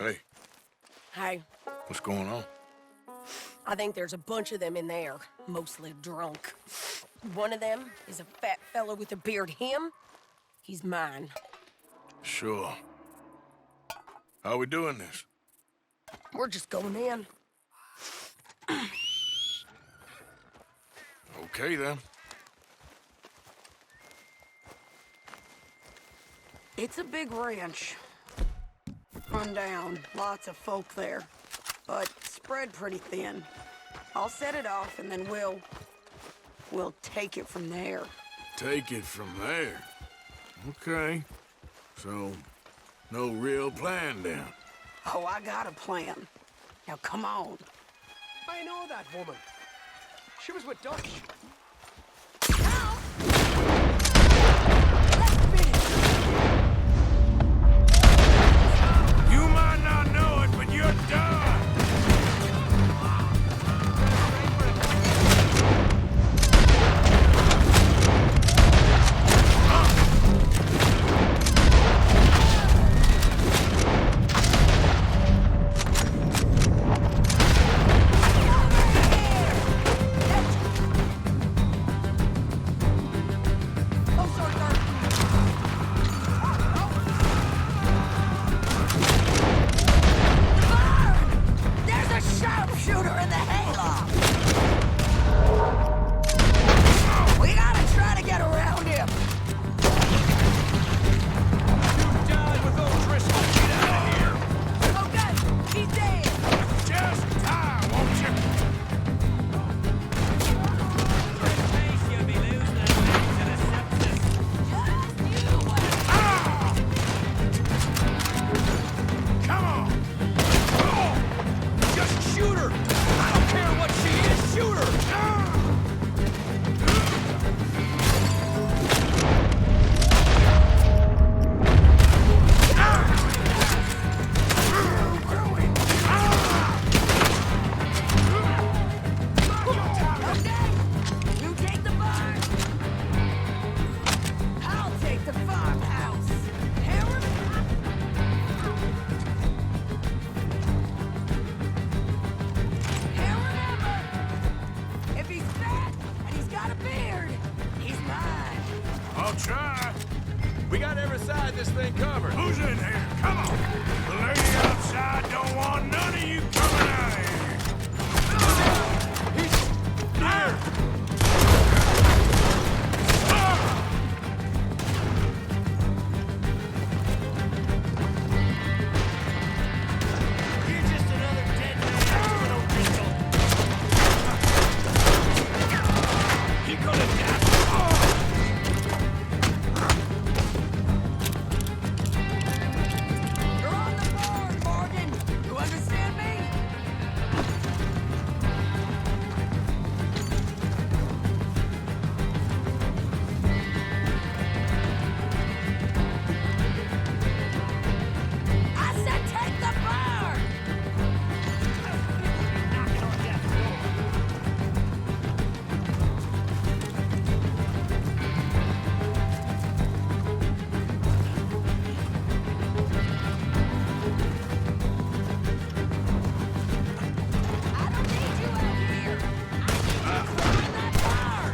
Hey, Hey, what's going on? I think there's a bunch of them in there, mostly drunk. One of them is a fat fella with a beard. He's mine. Sure. How we doing this? We're just going in. Okay, then. It's a big ranch. Run down, lots of folk there, but spread pretty thin. I'll set it off and then we'll take it from there. Take it from there. Okay. So, no real plan then? Oh, I got a plan. Now come on. I know that woman. She was with Dutch. You might not know it, but you're done! I'll try. We got every side this thing covered. Who's in here? Come on! The lady outside don't want none of you coming out of here! He's here! You're just another dead man with a pistol. He could have died. You're on the board, Morgan! You understand me? I said take the barn! Knocking on death's door. I don't need you out here! I need you in that barn!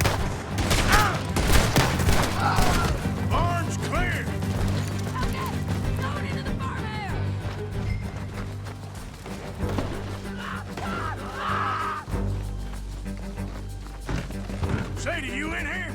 Barn's clear! Okay, throw it into the farmhouse! Sadie, you in here?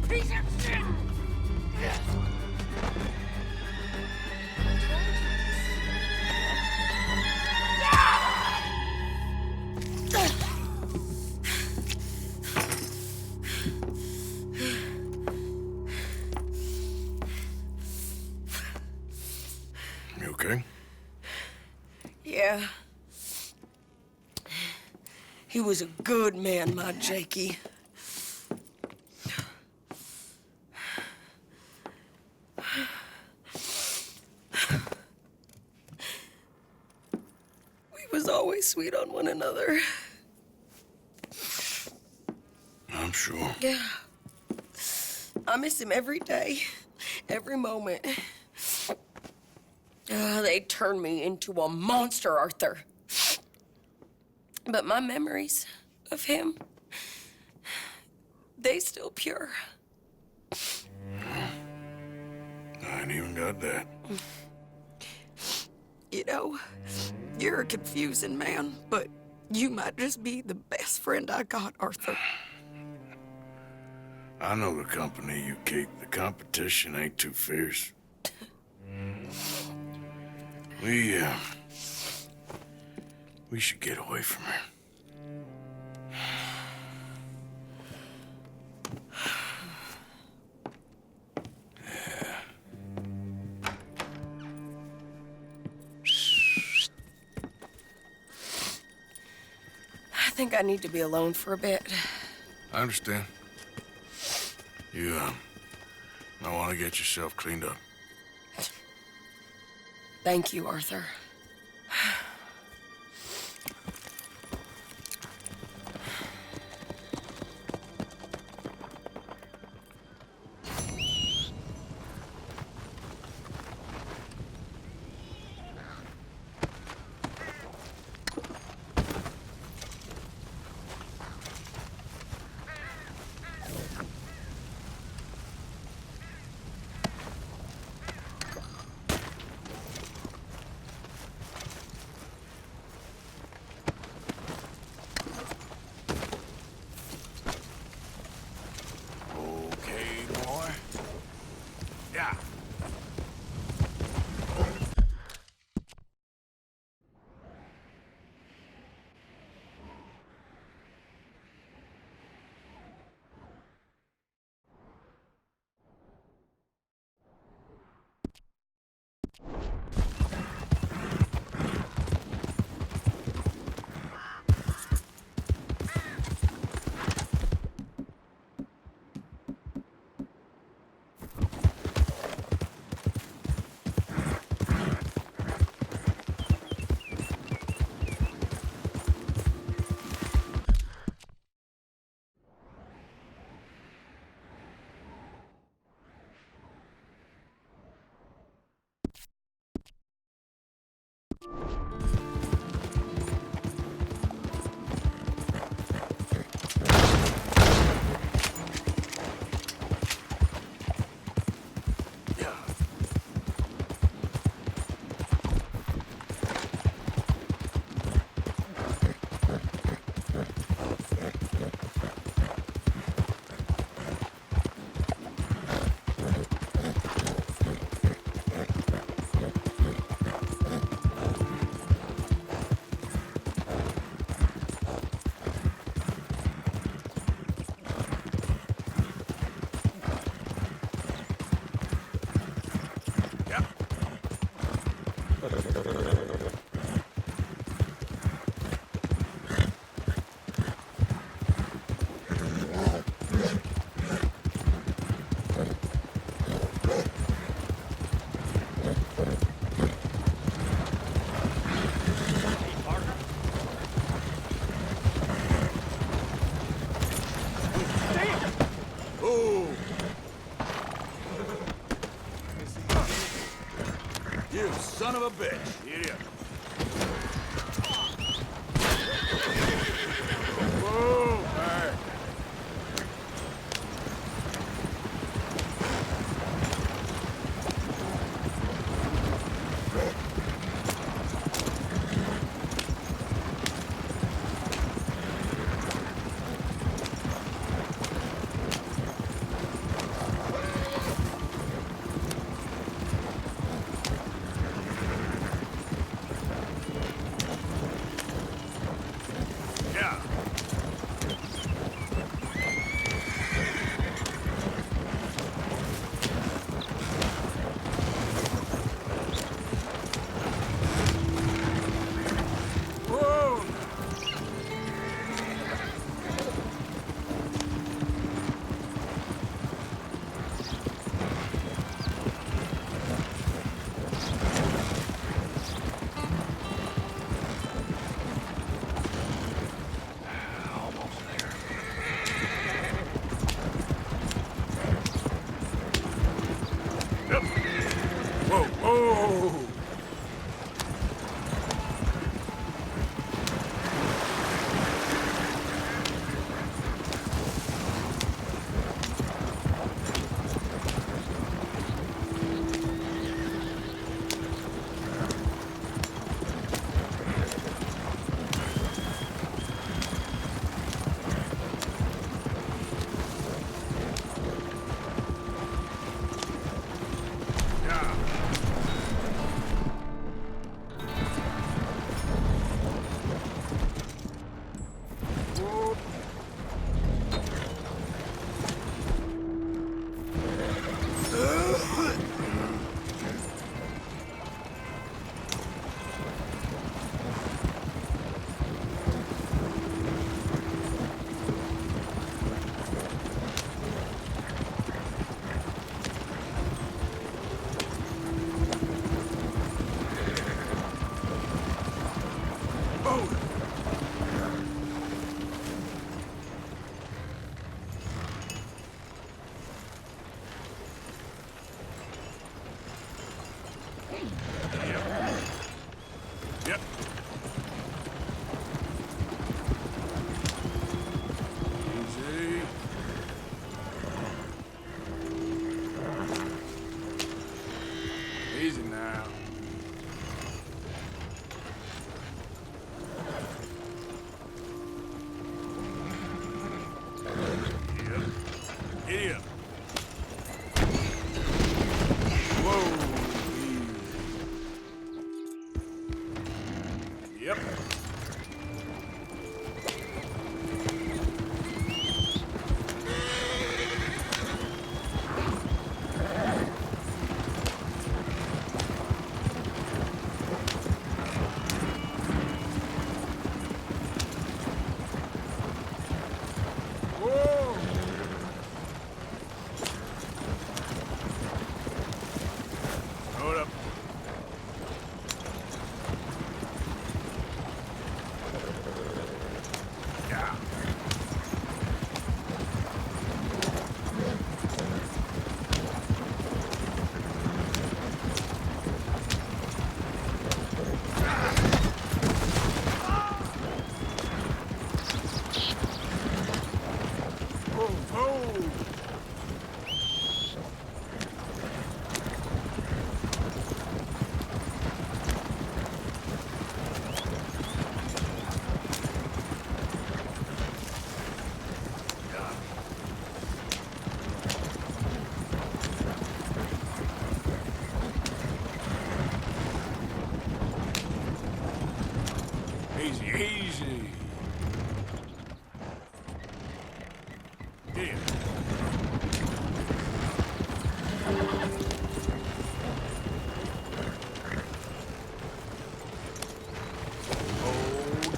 Piece of shit! You okay? Yeah. He was a good man, my Jakey. always sweet on one another. I'm sure. Yeah. I miss him every day, every moment. They turned me into a monster, Arthur. But my memories of him, they still pure. I ain't even got that. You know, you're a confusing man, but you might just be the best friend I got, Arthur. I know the company you keep. The competition ain't too fierce. We should get away from her. I think I need to be alone for a bit. I understand. You, might want to get yourself cleaned up. Thank you, Arthur. Okay, boy. Yeah. You son of a bitch! Idiot! Whoa! Hey. Yep. Easy. Easy now. Yep. Giddy up. Whoa. Easy. Yep. Whoa. Hold up. Yeah. Whoa, whoa. Easy, easy. Yeah. Hold.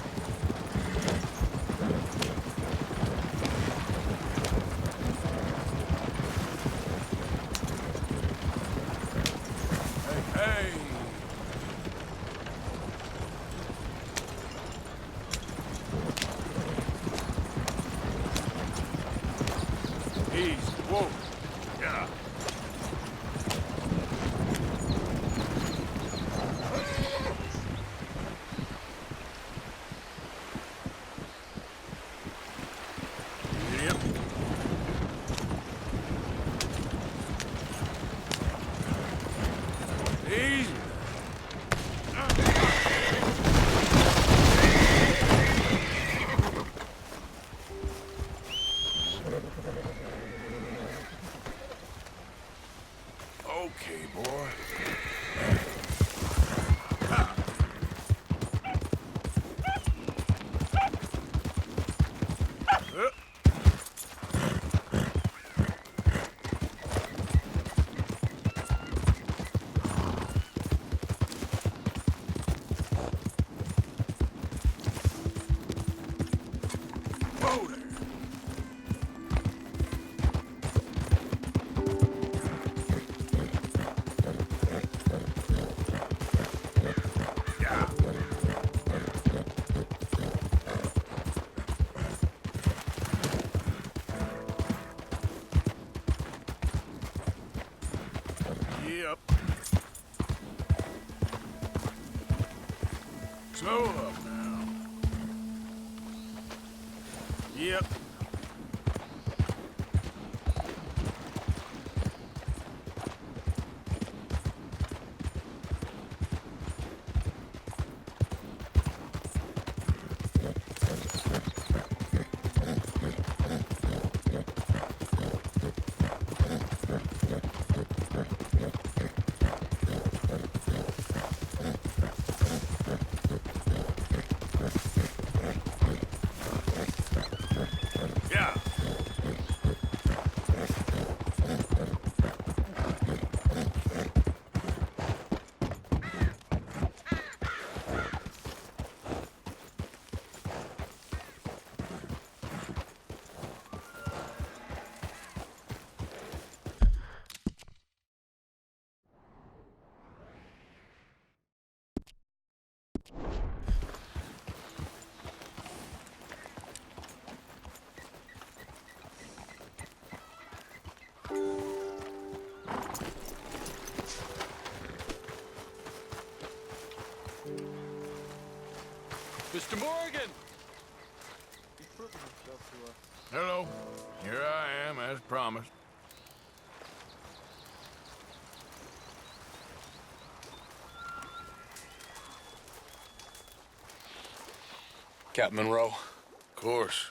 Hey, hey. Easy. Whoa. Yeah. Yep. Easy. Okay, boy. Ha. Whoa there. Yeah. Yep. Slow up now. Yep. Mr. Morgan! Hello. Here I am, as promised. Captain Monroe. Of course.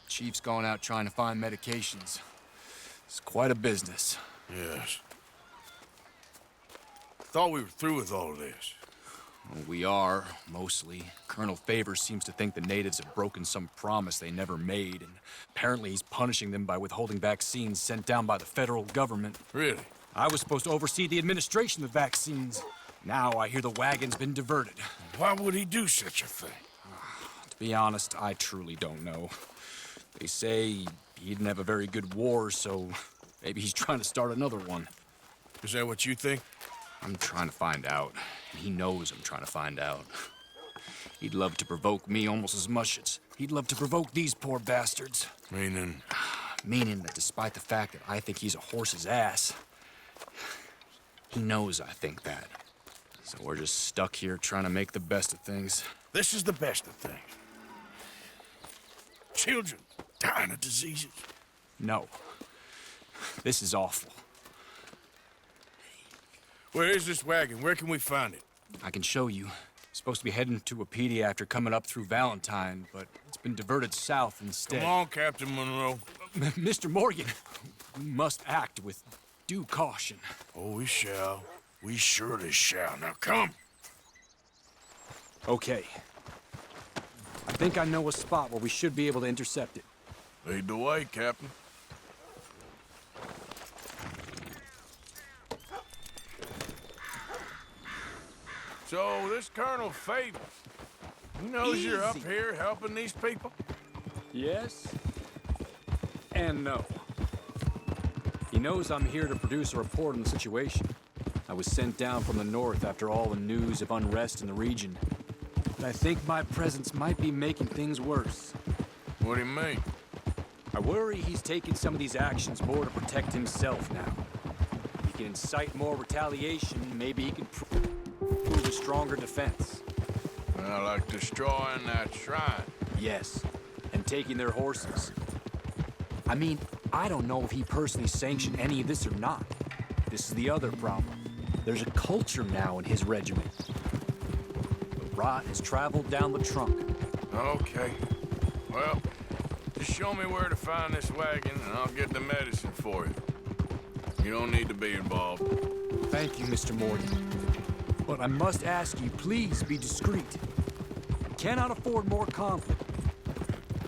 Chief's gone out trying to find medications. It's quite a business. Yes. Thought we were through with all of this. Well, we are, mostly. Colonel Favors seems to think the natives have broken some promise they never made, and apparently he's punishing them by withholding vaccines sent down by the federal government. Really? I was supposed to oversee the administration of the vaccines. Now I hear the wagon's been diverted. Why would he do such a thing? To be honest, I truly don't know. They say he didn't have a very good war, so maybe he's trying to start another one. Is that what you think? I'm trying to find out, and he knows I'm trying to find out. He'd love to provoke me almost as much as he'd love to provoke these poor bastards. Meaning? Meaning that despite the fact that I think he's a horse's ass, he knows I think that. So we're just stuck here trying to make the best of things. This is the best of things. Children dying of diseases. No. This is awful. Where is this wagon? Where can we find it? I can show you. Supposed to be heading to Wikipedia after coming up through Valentine, but it's been diverted south instead. Come on, Captain Monroe. Mr. Morgan, we must act with due caution. Oh, we shall. We surely shall. Now come. Okay. I think I know a spot where we should be able to intercept it. Lead the way, Captain. So, this Colonel Favors, he knows you're up here helping these people? Yes. And no. He knows I'm here to produce a report on the situation. I was sent down from the north after all the news of unrest in the region. But I think my presence might be making things worse. What do you mean? I worry he's taking some of these actions more to protect himself now. He can incite more retaliation, maybe he can prove a stronger defense. Well, like destroying that shrine. Yes, and taking their horses. I mean, I don't know if he personally sanctioned any of this or not. This is the other problem. There's a culture now in his regiment. The rot has traveled down the trunk. Okay. Well, just show me where to find this wagon, and I'll get the medicine for you. You don't need to be involved. Thank you, Mr. Morgan. But I must ask you, please be discreet. We cannot afford more conflict.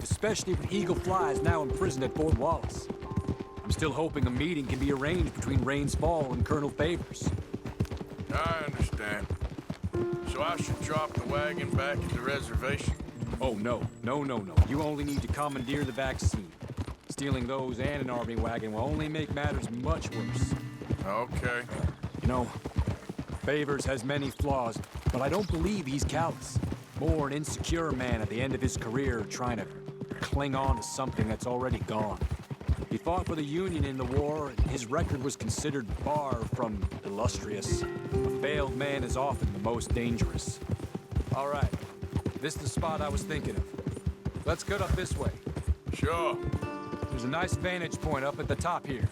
Especially if Eagle Fly is now imprisoned at Fort Wallace. I'm still hoping a meeting can be arranged between Rains Fall and Colonel Favors. I understand. So I should drop the wagon back at the reservation? Oh, no. No, no, no. You only need to commandeer the vaccine. Stealing those and an army wagon will only make matters much worse. Okay. You know, Favors has many flaws, but I don't believe he's callous. More an insecure man at the end of his career trying to cling on to something that's already gone. He fought for the Union in the war, and his record was considered far from illustrious. A failed man is often the most dangerous. All right, this is the spot I was thinking of. Let's cut up this way. Sure. There's a nice vantage point up at the top here.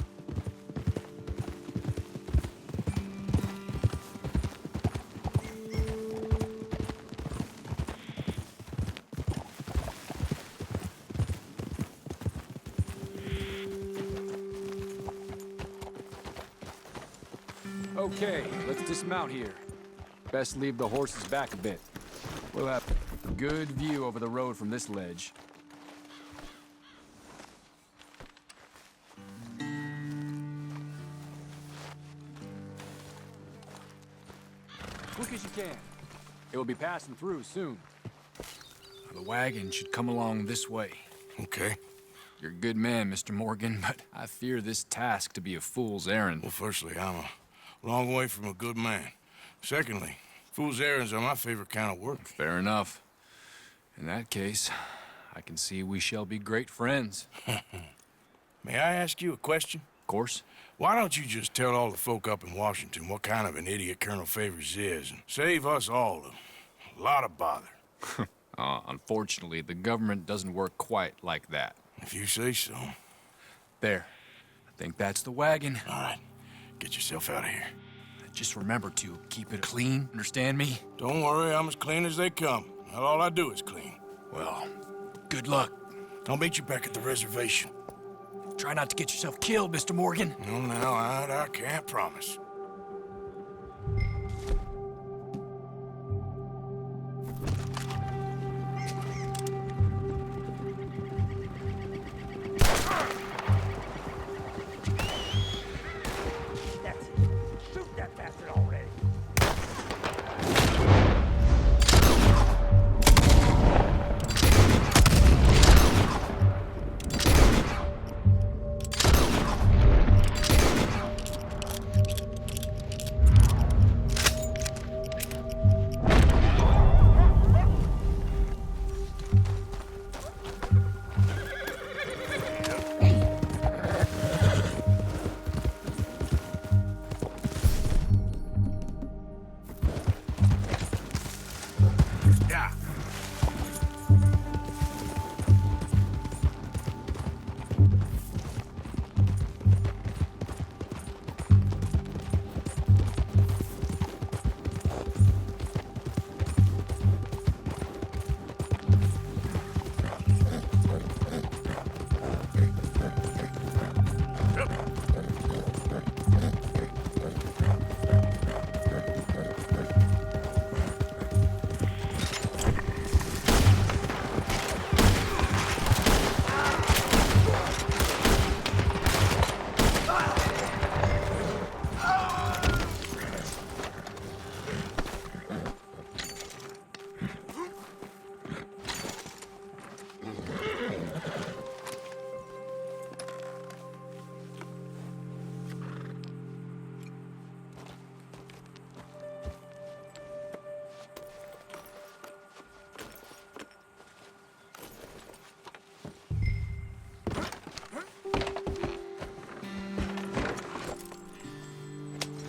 Okay, let's dismount here. Best leave the horses back a bit. We'll have a good view over the road from this ledge. Quick as you can. It will be passing through soon. The wagon should come along this way. Okay. You're a good man, Mr. Morgan, but I fear this task to be a fool's errand. Well, firstly, I'm a long way from a good man. Secondly, fool's errands are my favorite kind of work. Fair enough. In that case, I can see we shall be great friends. May I ask you a question? Of course. Why don't you just tell all the folk up in Washington what kind of an idiot Colonel Favors is and save us all A lot of bother. Unfortunately, the government doesn't work quite like that. If you say so. There. I think that's the wagon. All right, get yourself out of here. Just remember to keep it clean, understand me? Don't worry, I'm as clean as they come. Not all I do is clean. Well, good luck. I'll meet you back at the reservation. Try not to get yourself killed, Mr. Morgan. No, now, I can't promise. That's it. Shoot that bastard already. Yeah.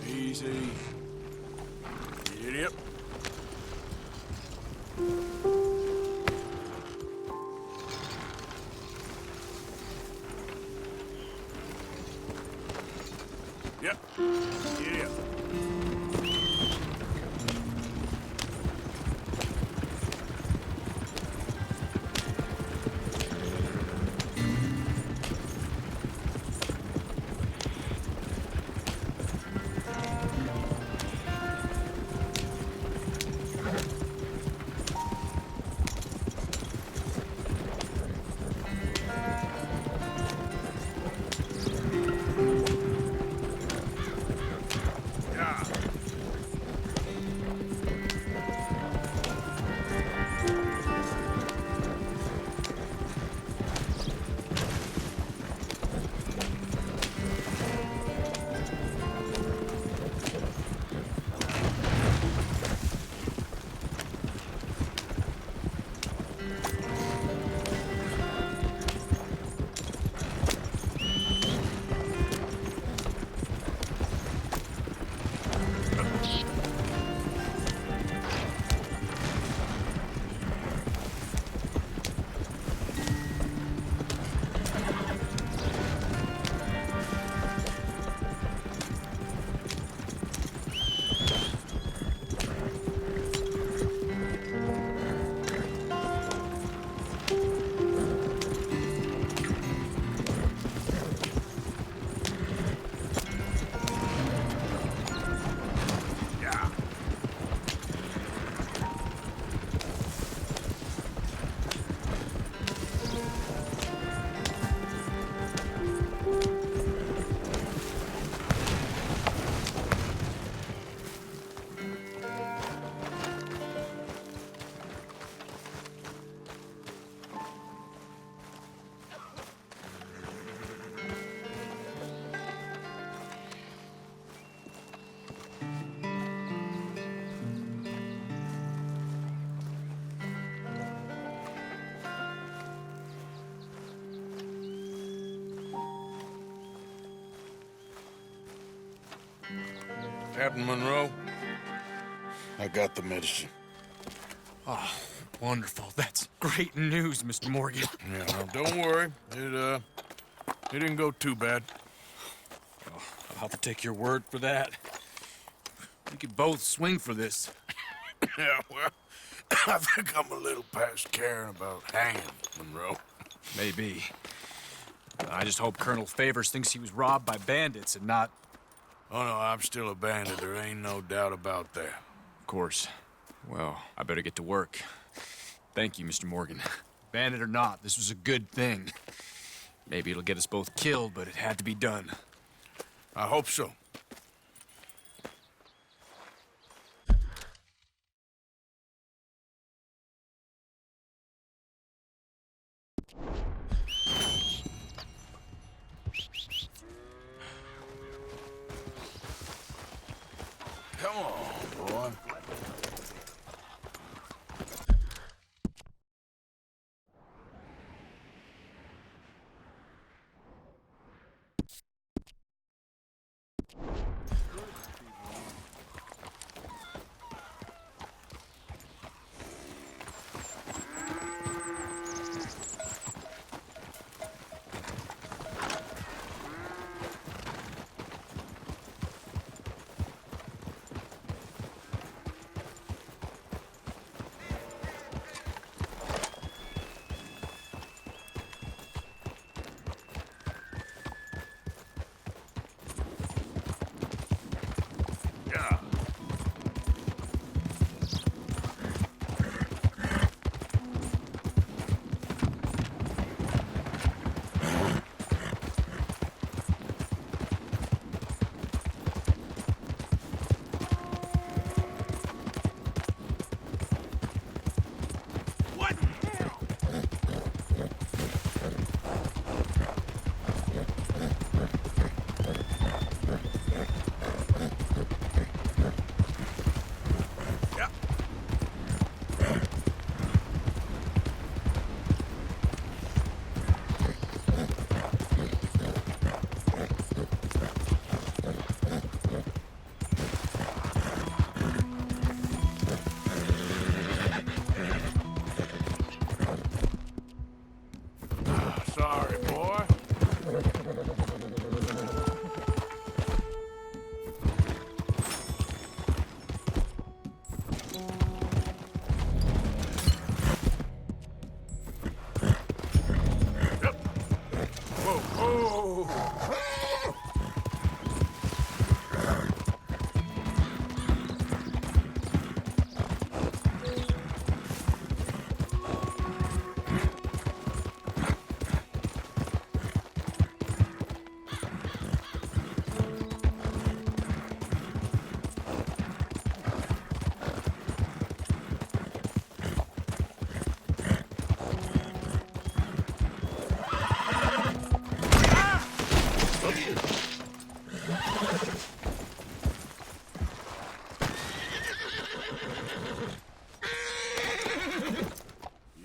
Easy. Idiot. Yep. Idiot. Yeah. Yeah. Captain Monroe, I got the medicine. Oh, wonderful. That's great news, Mr. Morgan. Yeah, well, don't worry. It didn't go too bad. Oh, I'll have to take your word for that. We could both swing for this. Yeah, well, I think I'm a little past caring about hanging, Monroe. Maybe. I just hope Colonel Favors thinks he was robbed by bandits and not... Oh, no, I'm still a bandit. There ain't no doubt about that. Of course. Well, I better get to work. Thank you, Mr. Morgan. Bandit or not, this was a good thing. Maybe it'll get us both killed, but it had to be done. I hope so. Come on, boy. Yeah. What? Yeah. Sorry, boy. Yep. Whoa, whoa.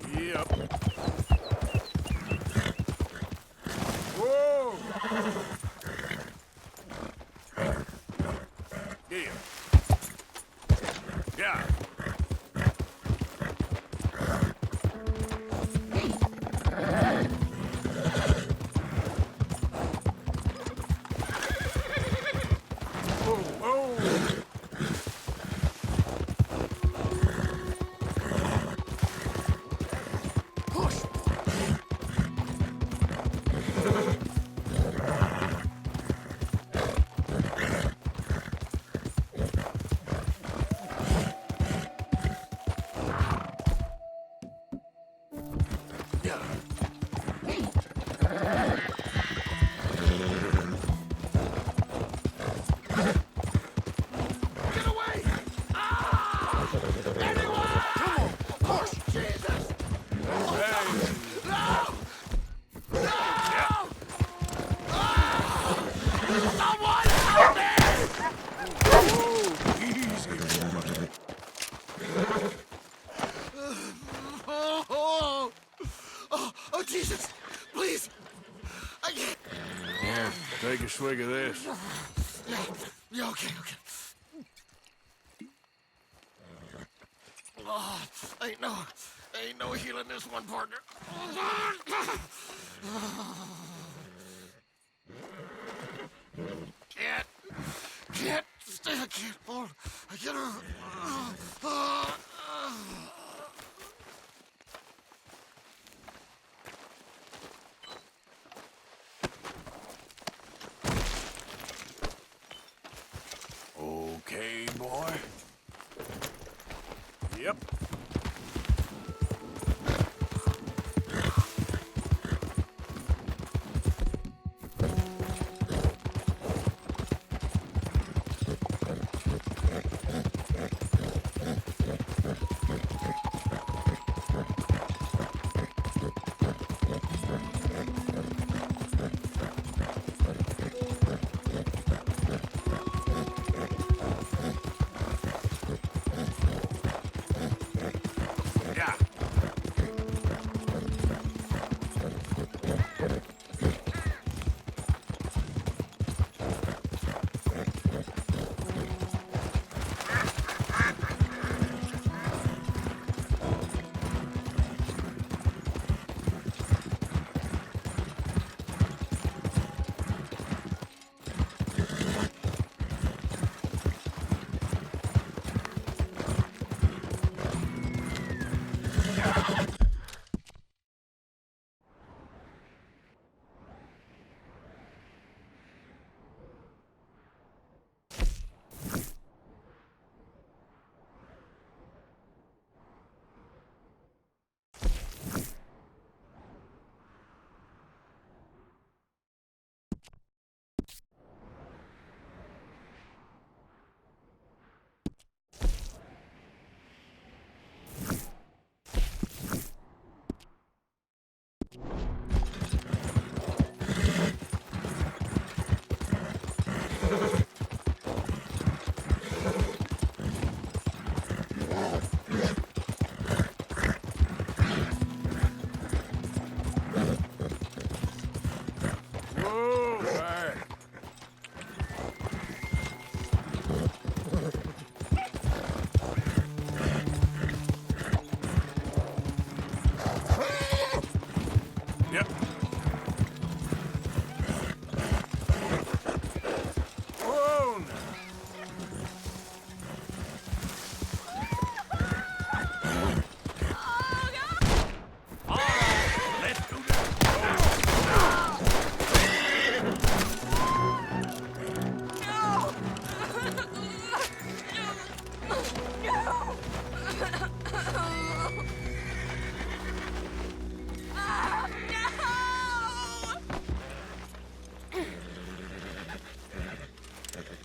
Yep. Whoa! Yeah. Yeah. Whoa, whoa! Push! Get away! Ah! Anyone! Come on! Push! Jesus! Hey! No! No! Ah! Someone help me! Whoa! Easy, woman. Oh, Jesus! Please! I can't. Here, take a swig of this. Yeah, okay. Ain't no healing this one, partner. Can't stay. I can't fall. I get her. Okay, boy. Yep. Yeah. Whoa, man. Yep. Whoa, now. All right, let's do this.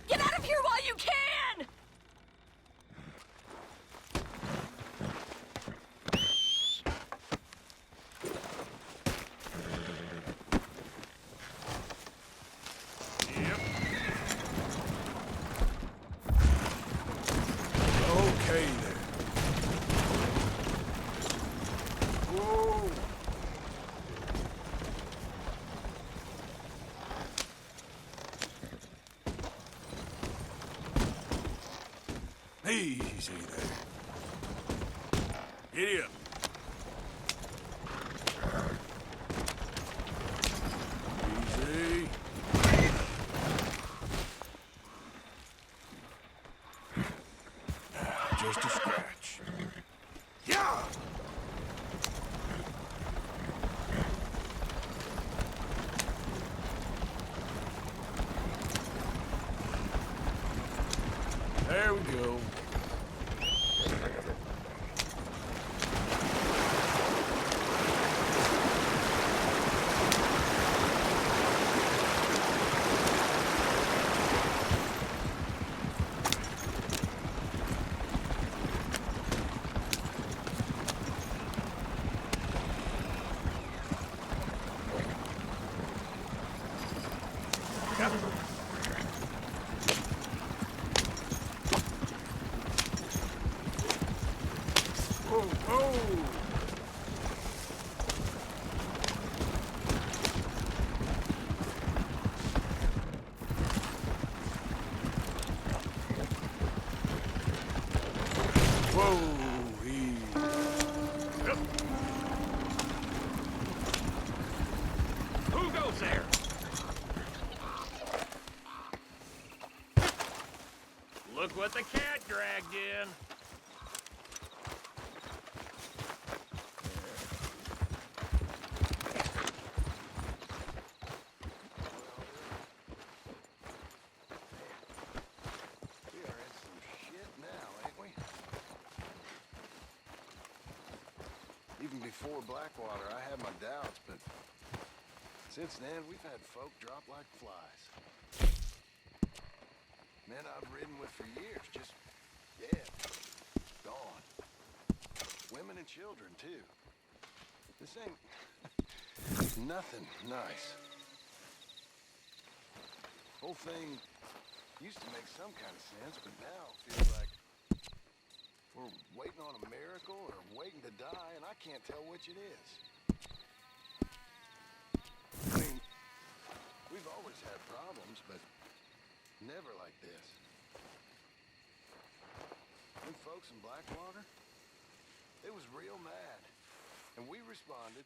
Get out of here while you can! Yep. Okay then. Whoa. Easy there. Giddy up. Easy. Just a scratch. Yeah! There we go. Yep. Whoa, whoa. Whoa, easy. but the cat dragged in. We are in some shit now, ain't we? Even before Blackwater, I had my doubts, but since then, we've had folk drop like flies. Men I've ridden with for years, just dead, gone. Women and children, too. This ain't nothing nice. Whole thing used to make some kind of sense, but now it feels like we're waiting on a miracle or waiting to die, and I can't tell which it is. I mean, we've always had problems, but never like this. Them folks in Blackwater, they was real mad, and we responded